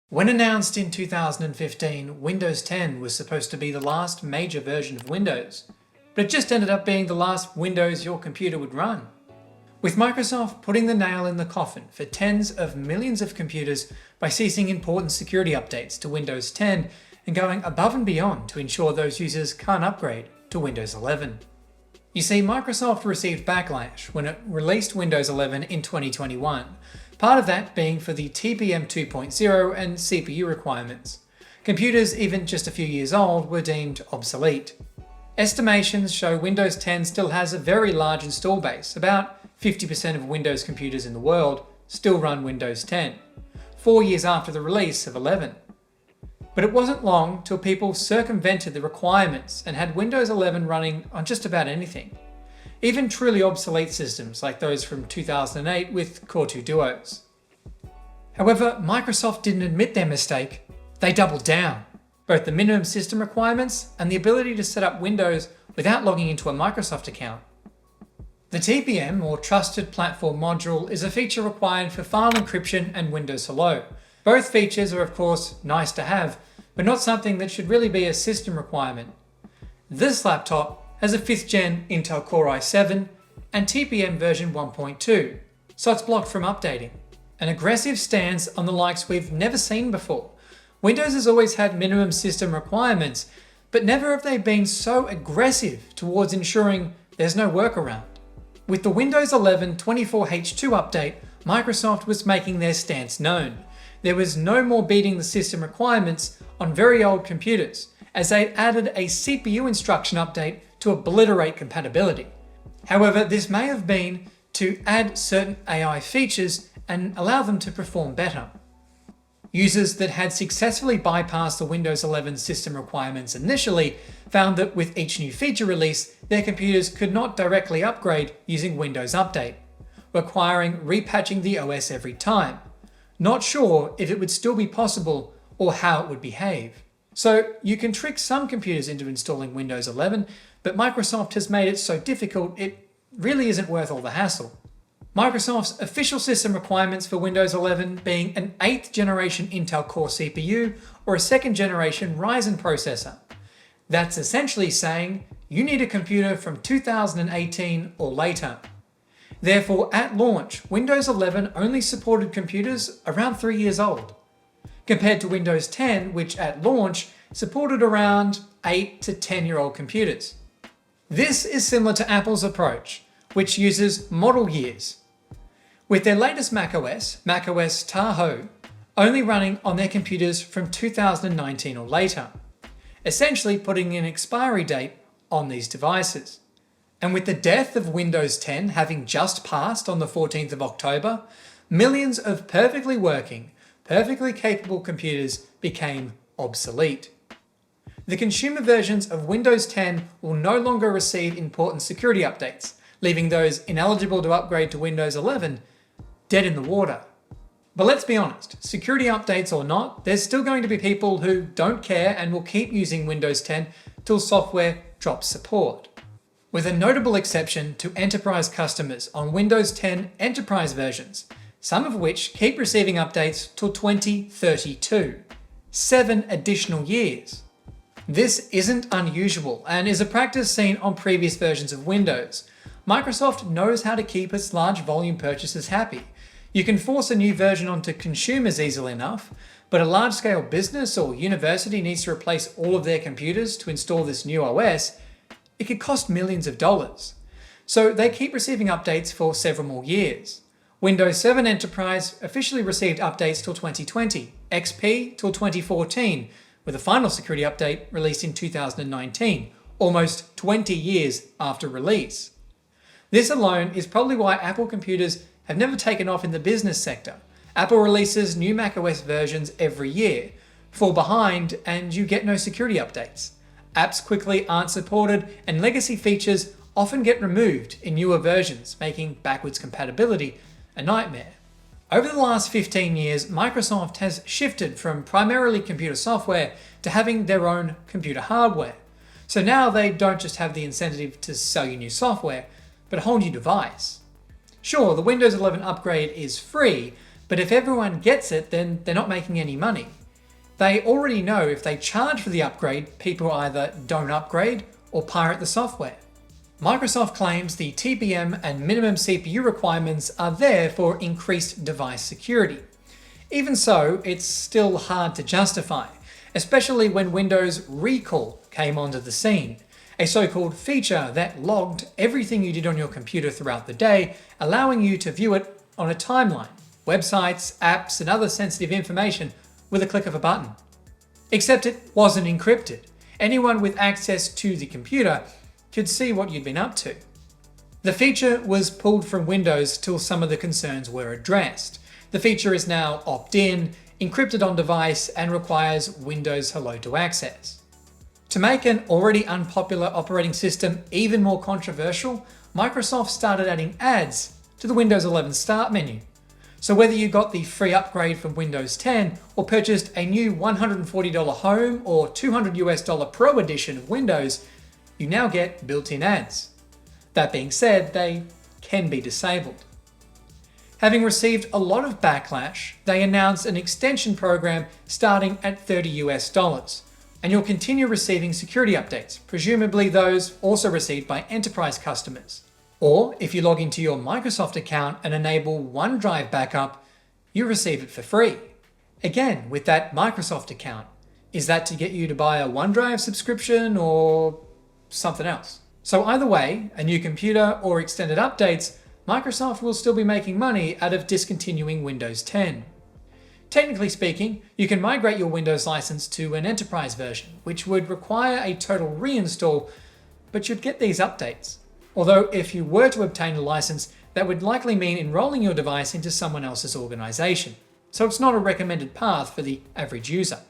When announced in 2015, Windows 10 was supposed to be the last major version of Windows, but it just ended up being the last Windows your computer would run. With Microsoft putting the nail in the coffin for tens of millions of computers by ceasing important security updates to Windows 10 and going above and beyond to ensure those users can't upgrade to Windows 11. You see, Microsoft received backlash when it released Windows 11 in 2021, part of that being for the TPM 2.0 and CPU requirements. Computers even just a few years old were deemed obsolete. Estimations show Windows 10 still has a very large install base. About 50% of Windows computers in the world still run Windows 10, 4 years after the release of 11. But it wasn't long till people circumvented the requirements and had Windows 11 running on just about anything. Even truly obsolete systems like those from 2008 with Core 2 Duos. However, Microsoft didn't admit their mistake, they doubled down. Both the minimum system requirements and the ability to set up Windows without logging into a Microsoft account. The TPM, or Trusted Platform Module, is a feature required for file encryption and Windows Hello. Both features are of course nice to have, but not something that should really be a system requirement. This laptop has a 5th gen Intel Core i7 and TPM version 1.2, so it's blocked from updating. An aggressive stance on the likes we've never seen before. Windows has always had minimum system requirements, but never have they been so aggressive towards ensuring there's no workaround. With the Windows 11 24H2 update, Microsoft was making their stance known. There was no more beating the system requirements on very old computers, as they added a CPU instruction update to obliterate compatibility. However, this may have been to add certain AI features and allow them to perform better. Users that had successfully bypassed the Windows 11 system requirements initially found that with each new feature release, their computers could not directly upgrade using Windows Update, requiring repatching the OS every time. Not sure if it would still be possible or how it would behave. So you can trick some computers into installing Windows 11, but Microsoft has made it so difficult it really isn't worth all the hassle. Microsoft's official system requirements for Windows 11 being an 8th generation Intel Core CPU or a 2nd generation Ryzen processor. That's essentially saying you need a computer from 2018 or later. Therefore, at launch, Windows 11 only supported computers around 3 years old, compared to Windows 10, which at launch supported around 8 to 10-year-old computers. This is similar to Apple's approach, which uses model years, with their latest macOS, macOS Tahoe, only running on their computers from 2019 or later, essentially putting an expiry date on these devices. And with the death of Windows 10 having just passed on the 14th of October, millions of perfectly working, perfectly capable computers became obsolete. The consumer versions of Windows 10 will no longer receive important security updates, leaving those ineligible to upgrade to Windows 11 dead in the water. But let's be honest, security updates or not, there's still going to be people who don't care and will keep using Windows 10 till software drops support. With a notable exception to enterprise customers on Windows 10 enterprise versions, some of which keep receiving updates till 2032, 7 additional years. This isn't unusual and is a practice seen on previous versions of Windows. Microsoft knows how to keep its large volume purchasers happy. You can force a new version onto consumers easily enough, but a large-scale business or university needs to replace all of their computers to install this new OS. It could cost millions of dollars. So they keep receiving updates for several more years. Windows 7 Enterprise officially received updates till 2020, XP till 2014, with a final security update released in 2019, almost 20 years after release. This alone is probably why Apple computers have never taken off in the business sector. Apple releases new macOS versions every year, fall behind, and you get no security updates. Apps quickly aren't supported, and legacy features often get removed in newer versions, making backwards compatibility a nightmare. Over the last 15 years, Microsoft has shifted from primarily computer software to having their own computer hardware. So now they don't just have the incentive to sell you new software, but a whole new device. Sure, the Windows 11 upgrade is free, But if everyone gets it, then they're not making any money. They already know if they charge for the upgrade, people either don't upgrade or pirate the software. Microsoft claims the TPM and minimum CPU requirements are there for increased device security. Even so, it's still hard to justify, especially when Windows Recall came onto the scene, a so-called feature that logged everything you did on your computer throughout the day, allowing you to view it on a timeline, websites, apps, and other sensitive information with a click of a button. Except it wasn't encrypted. Anyone with access to the computer could see what you'd been up to. The feature was pulled from Windows till some of the concerns were addressed. The feature is now opt-in, encrypted on device, and requires Windows Hello to access. To make an already unpopular operating system even more controversial, Microsoft started adding ads to the Windows 11 Start menu. So whether you got the free upgrade from Windows 10 or purchased a new $140 Home or $200 Pro edition of Windows, you now get built-in ads. That being said, they can be disabled. Having received a lot of backlash, they announced an extension program starting at $30, and you'll continue receiving security updates, presumably those also received by enterprise customers. Or if you log into your Microsoft account and enable OneDrive backup, you receive it for free. Again, with that Microsoft account. Is that to get you to buy a OneDrive subscription or something else? So either way, a new computer or extended updates, Microsoft will still be making money out of discontinuing Windows 10. Technically speaking, you can migrate your Windows license to an enterprise version, which would require a total reinstall, but you'd get these updates. Although if you were to obtain a license, that would likely mean enrolling your device into someone else's organization. So it's not a recommended path for the average user.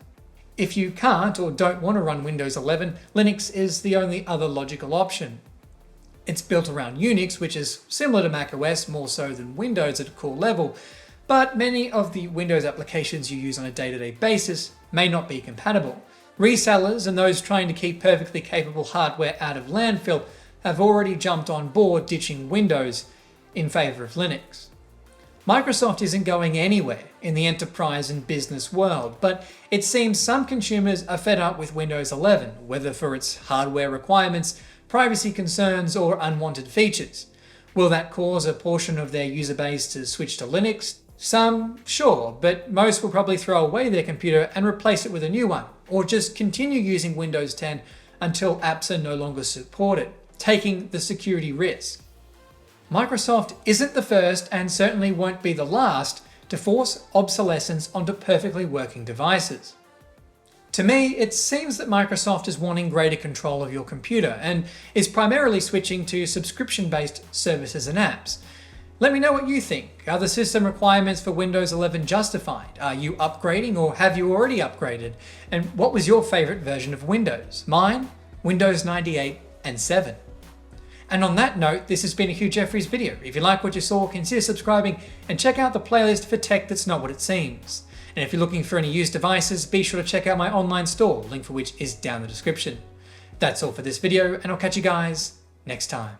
If you can't or don't want to run Windows 11, Linux is the only other logical option. It's built around Unix, which is similar to macOS more so than Windows at a core level, but many of the Windows applications you use on a day-to-day basis may not be compatible. Resellers and those trying to keep perfectly capable hardware out of landfill have already jumped on board ditching Windows in favor of Linux. Microsoft isn't going anywhere in the enterprise and business world, but it seems some consumers are fed up with Windows 11, whether for its hardware requirements, privacy concerns, or unwanted features. Will that cause a portion of their user base to switch to Linux? Some, sure, but most will probably throw away their computer and replace it with a new one, or just continue using Windows 10 until apps are no longer supported, taking the security risk. Microsoft isn't the first and certainly won't be the last to force obsolescence onto perfectly working devices. To me, it seems that Microsoft is wanting greater control of your computer and is primarily switching to subscription-based services and apps. Let me know what you think. Are the system requirements for Windows 11 justified? Are you upgrading or have you already upgraded? And what was your favorite version of Windows? Mine? Windows 98 and 7. And on that note, this has been a Hugh Jeffreys video. If you like what you saw, consider subscribing and check out the playlist for tech that's not what it seems. And if you're looking for any used devices, be sure to check out my online store, link for which is down in the description. That's all for this video, and I'll catch you guys next time.